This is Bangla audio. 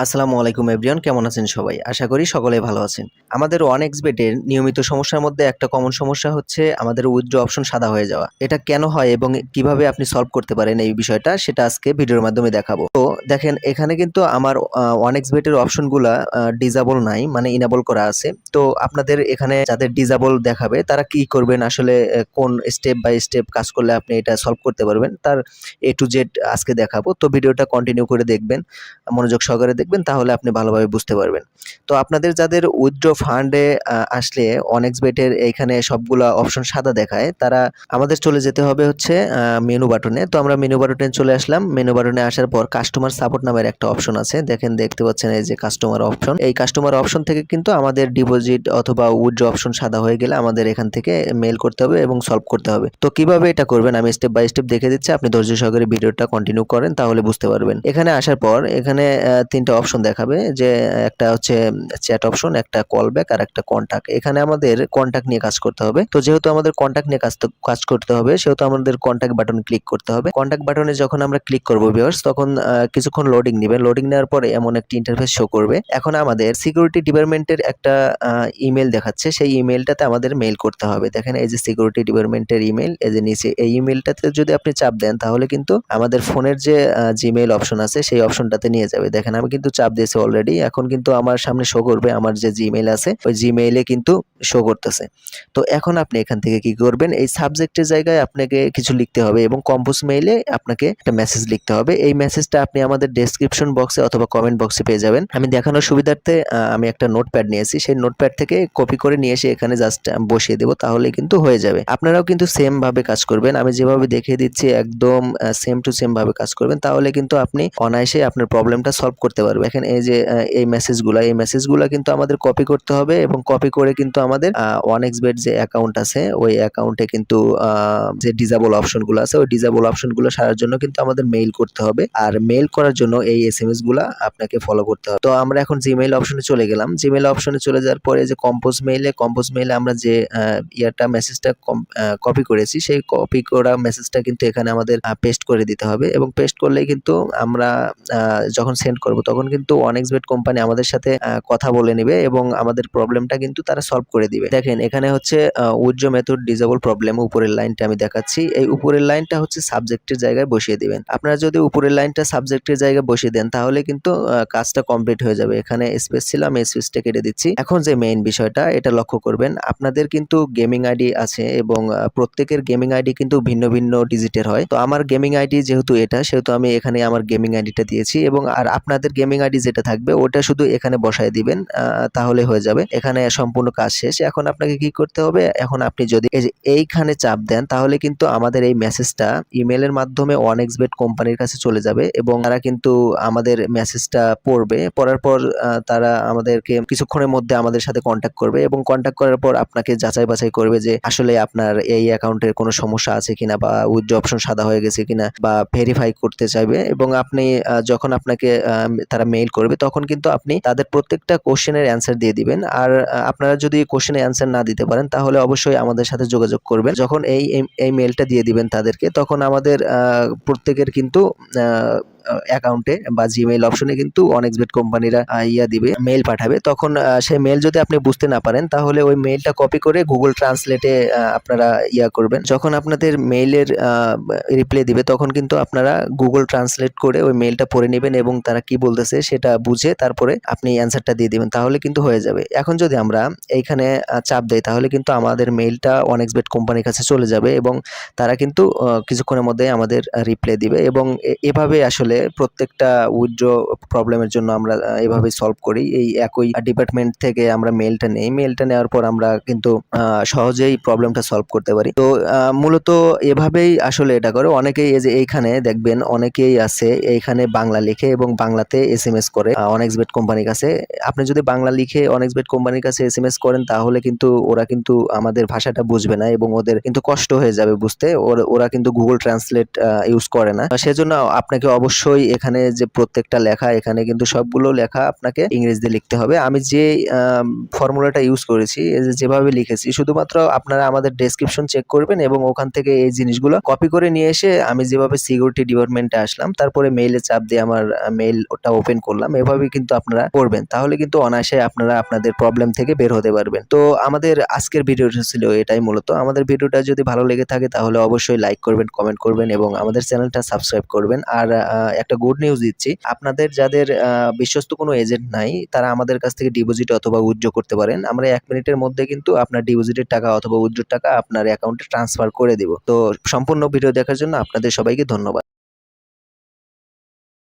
আসসালামু আলাইকুম এভরিওয়ান, কেমন আছেন সবাই? আশা করি সকলেই ভালো আছেন। আমাদের OneXBet এর নিয়মিত সমস্যার মধ্যে একটা কমন সমস্যা হচ্ছে আমাদের উইথড্র অপশন সাদা হয়ে যাওয়া। এটা কেন হয় এবং কিভাবে আপনি সলভ করতে পারেন এই বিষয়টা সেটা আজকে ভিডিওর মাধ্যমে দেখাবো। তো দেখেন এখানে কিন্তু আমার OneXBet এর অপশনগুলা ডিসেবল নাই, মানে ইনেবল করা আছে। তো আপনাদের এখানে যাদের ডিসেবল দেখাবে তারা কি করবেন, আসলে কোন স্টেপ বাই স্টেপ কাজ করলে আপনি এটা সলভ করতে পারবেন তার A to Z আজকে দেখাবো। তো ভিডিওটা কন্টিনিউ করে দেখবেন, মনোযোগ সহকারে দেখবেন, তাহলে আপনি ভালোভাবে বুঝতে পারবেন। তো আপনাদের যাদের উইথড্র ফান্ডে আসলে OneXBet এর এইখানে সবগুলা অপশন সাদা দেখায়, তারা আমাদের চলে যেতে হবে হচ্ছে মেনু বাটনে। তো আমরা মেনু বাটনে চলে আসলাম। মেনু বাটনে আসার পর কাস্টমার সাপোর্ট নামের একটা অপশন আছে, দেখেন দেখতে পাচ্ছেন এই যে কাস্টমার অপশন। এই কাস্টমার অপশন থেকে কিন্তু আমাদের ডিপোজিট অথবা উইথড্র অপশন সাদা হয়ে গেলে আমাদের এখান থেকে মেইল করতে হবে এবং সলভ করতে হবে। তো কিভাবে এটা করবেন আমি স্টেপ বাই স্টেপ দেখে দিচ্ছি, আপনি ধৈর্য সহকারে ভিডিওটা কন্টিনিউ করেন তাহলে বুঝতে পারবেন। এখানে আসার পর এখানে তিনটা অপশন দেখাবে, যে একটা হচ্ছে চ্যাট অপশন, একটা কল ব্যাক আর একটা কন্টাক্ট। এখানে আমাদের কন্টাক্ট নিয়ে কাজ করতে হবে। তো যেহেতু আমাদের কন্টাক্ট নিয়ে কাজ করতে হবে, সেহেতু আমাদের কন্টাক্ট বাটন ক্লিক করতে হবে। কন্টাক্ট বাটনে যখন আমরা ক্লিক করব ভিউয়ার্স, তখন কিছুক্ষণ লোডিং নেবে। লোডিং নেওয়ার পরে এমন একটি ইন্টারফেস শো করবে। এখন আমাদের সিকিউরিটি ডিপার্টমেন্টের একটা ইমেল দেখাচ্ছে, সেই ইমেলটাতে আমাদের মেইল করতে হবে। দেখেন এই যে সিকিউরিটি ডিপার্টমেন্টের ইমেল, এই যে নিচে এই ইমেলটাতে যদি আপনি চাপ দেন তাহলে কিন্তু আমাদের ফোনের যে জিমেইল অপশন আছে সেই অপশনটাতে নিয়ে যাবে। দেখেন আমি কিন্তু চাপ দিয়েছি অলরেডি, এখন কিন্তু আমার সামনে শো করবে আমার যে জিমেইল আছে, ওই জিমেইলে কিন্তু শো করতেছে। তো এখন আপনি এখান থেকে কি করবেন, এই সাবজেক্টের জায়গায় আপনাকে কিছু লিখতে হবে এবং কম্পোজ মেইলে আপনাকে একটা মেসেজ লিখতে হবে। এই মেসেজটা আপনি আমাদের ডেসক্রিপশন বক্সে অথবা কমেন্ট বক্সে পেয়ে যাবেন। আমি দেখানোর সুবিধার্থে আমি একটা নোটপ্যাড নিয়েছি, সেই নোটপ্যাড থেকে কপি করে নিয়ে এসে এখানে জাস্ট বসিয়ে দেবো, তাহলে কিন্তু হয়ে যাবে। আপনারাও কিন্তু সেম ভাবে কাজ করবেন, আমি যেভাবে দেখিয়ে দিচ্ছি একদম সেম টু সেম ভাবে কাজ করবেন, তাহলে কিন্তু আপনি অনায়াসে আপনার প্রবলেমটা সলভ করতে পারবেন। দেখেন এই যে এই মেসেজগুলা কিন্তু আমাদের কপি করতে হবে এবং কপি করে কিন্তু আমাদের OneXBet যে অ্যাকাউন্ট আছে ওই অ্যাকাউন্টে কিন্তু যে ডিসেবল অপশনগুলো আছে ওই ডিসেবল অপশনগুলো সারার জন্য কিন্তু আমাদের মেইল করতে হবে। আর মেইল করার জন্য এই SMS গুলা আপনাকে ফলো করতে হবে। তো আমরা এখন জিমেইল অপশনে চলে গেলাম। জিমেইল অপশনে চলে যাওয়ার পরে যে কম্পোজ মেইলে আমরা যে মেসেজটা কপি করেছি, সেই কপি করা মেসেজটা কিন্তু এখানে আমাদের পেস্ট করে দিতে হবে এবং পেস্ট করলেই কিন্তু আমরা যখন সেন্ড করব তখন কিন্তু OneXBet কোম্পানি আমাদের সাথে কথা বলে নেবে এবং আমাদের প্রবলেমটা কিন্তু তারা সলভ করে দিবে। দেখেন এখানে হচ্ছে উইথড্র মেথড ডিসেবল প্রবলেম, উপরের লাইনটা আমি দেখাচ্ছি। এই উপরের লাইনটা হচ্ছে সাবজেক্টের জায়গায় বসিয়ে দিবেন। আপনারা যদি উপরের লাইনটা সাবজেক্টের জায়গায় বসিয়ে দেন তাহলে কিন্তু কাজটা কমপ্লিট হয়ে যাবে। এখানে স্পেস ছিল, আমি স্পেসটা কেটে দিচ্ছি। এখন যে মেইন বিষয়টা এটা লক্ষ্য করবেন, আপনাদের কিন্তু গেমিং আইডি আছে এবং প্রত্যেকের গেমিং আইডি কিন্তু ভিন্ন ভিন্ন ডিজিটের হয়। তো আমার গেমিং আইডি যেহেতু এটা, সেহেতু আমি এখানে আমার গেমিং আইডিটা দিয়েছি এবং আর আপনাদের গেমিং আইডি যেটা থাকবে ওটা শুধু এখানে বসায় দিবেন, তাহলে হয়ে যাবে। এখানে সম্পূর্ণ কাজ শেষ। এখন আপনাকে কি করতে হবে, এখন আপনি যদি এই যে এইখানে চাপ দেন তাহলে কিন্তু আমাদের এই মেসেজটা ইমেলের মাধ্যমে OneXBet কোম্পানির কাছে চলে যাবে এবং তারা কিন্তু আমাদের মেসেজটা পড়বে। পড়ার পর তারা আমাদেরকে কিছুক্ষণের মধ্যে আমাদের সাথে কন্ট্যাক্ট করবে এবং কন্ট্যাক্ট করার পর আপনাকে যাচাই বাছাই করবে যে আসলে আপনার এই অ্যাকাউন্টের কোনো সমস্যা আছে কিনা বা উইথড্র অপশন সাদা হয়ে গেছে কিনা বা ভেরিফাই করতে চাইবে। এবং আপনি যখন আপনাকে তারা মেইল করবে তখন কিন্তু আপনি তাদের প্রত্যেকটা কোশ্চেনের অ্যান্সার দিয়ে দিবেন। আর আপনারা যদি কোশ্চেনের অ্যান্সার না দিতে পারেন তাহলে অবশ্যই আমাদের সাথে যোগাযোগ করবেন। যখন এই মেইলটা দিয়ে দিবেন তাদেরকে, তখন আমাদের প্রত্যেকের কিন্তু অ্যাকাউন্টে বা জিমেইল অপশনে কিন্তু OneXBet কোম্পানিরা দিবে, মেইল পাঠাবে। তখন সেই মেইল যদি আপনি বুঝতে না পারেন তাহলে ওই মেইলটা কপি করে গুগল ট্রান্সলেটে আপনারা করবেন। যখন আপনাদের মেইলের রিপ্লাই দিবে তখন কিন্তু আপনারা গুগল ট্রান্সলেট করে ওই মেইলটা পড়ে নেবেন এবং তারা কি বলতেছে সেটা বুঝে তারপরে আপনি অ্যান্সারটা দিয়ে দিবেন, তাহলে কিন্তু হয়ে যাবে। এখন যদি আমরা এইখানে চাপ দেই তাহলে কিন্তু আমাদের মেইলটা OneXBet কোম্পানির কাছে চলে যাবে এবং তারা কিন্তু কিছুক্ষণের মধ্যে আমাদের রিপ্লাই দিবে এবং এভাবে আসলে প্রত্যেকটা উইথড্র প্রবলেমের জন্য আমরা এভাবেই সলভ করি। এই একই ডিপার্টমেন্ট থেকে আমরা মেইলটা নেই, মেইলটা নেওয়ার পর আমরা কিন্তু সহজেই প্রবলেমটা সলভ করতে পারি। তো মূলত এভাবেই আসলে এটা করে। অনেকেই এই যে এইখানে দেখবেন অনেকেই আছে এইখানে বাংলা লিখে এবং বাংলাতে SMS করে OneXBet কোম্পানির কাছে। আপনি যদি বাংলা লিখে OneXBet কোম্পানির কাছে SMS করেন তাহলে কিন্তু ওরা কিন্তু আমাদের ভাষাটা বুঝবে না এবং ওদের কিন্তু কষ্ট হয়ে যাবে বুঝতে। ওরা কিন্তু গুগল ট্রান্সলেট ইউজ করে না। সেজন্য আপনাকে অবশ্যই অবশ্যই এখানে যে প্রত্যেকটা লেখা এখানে কিন্তু সবগুলো লেখা আপনাকে ইংরেজিতে লিখতে হবে। আমি যে ফর্মুলাটা ইউজ করেছি যেভাবে লিখেছি শুধুমাত্র আপনারা আমাদের ডেসক্রিপশন চেক করবেন এবং ওখান থেকে এই জিনিসগুলো কপি করে নিয়ে এসে আমি যেভাবে সিকিউরিটি ডিপার্টমেন্টে আসলাম তারপরে মেইলে চাপ দিয়ে আমার মেইল ওটা ওপেন করলাম, এভাবে কিন্তু আপনারা করবেন, তাহলে কিন্তু অনায়াসে আপনারা আপনাদের প্রবলেম থেকে বের হতে পারবেন। তো আমাদের আজকের ভিডিওটা ছিল এটাই মূলত। আমাদের ভিডিওটা যদি ভালো লেগে থাকে তাহলে অবশ্যই লাইক করবেন, কমেন্ট করবেন এবং আমাদের চ্যানেলটা সাবস্ক্রাইব করবেন। আর একটা গুড নিউজ দিচ্ছি, আপনাদের যাদের বিশ্বস্ত কোনো এজেন্ট নাই তারা আমাদের কাছ থেকে ডিপোজিট অথবা উইথড্র করতে পারেন। আমরা 1 মিনিটের মধ্যে কিন্তু আপনার ডিপোজিটের টাকা অথবা উইথড্রর টাকা আপনার অ্যাকাউন্টে ট্রান্সফার করে দিব। তো সম্পূর্ণ ভিডিও দেখার জন্য আপনাদের সবাইকে ধন্যবাদ।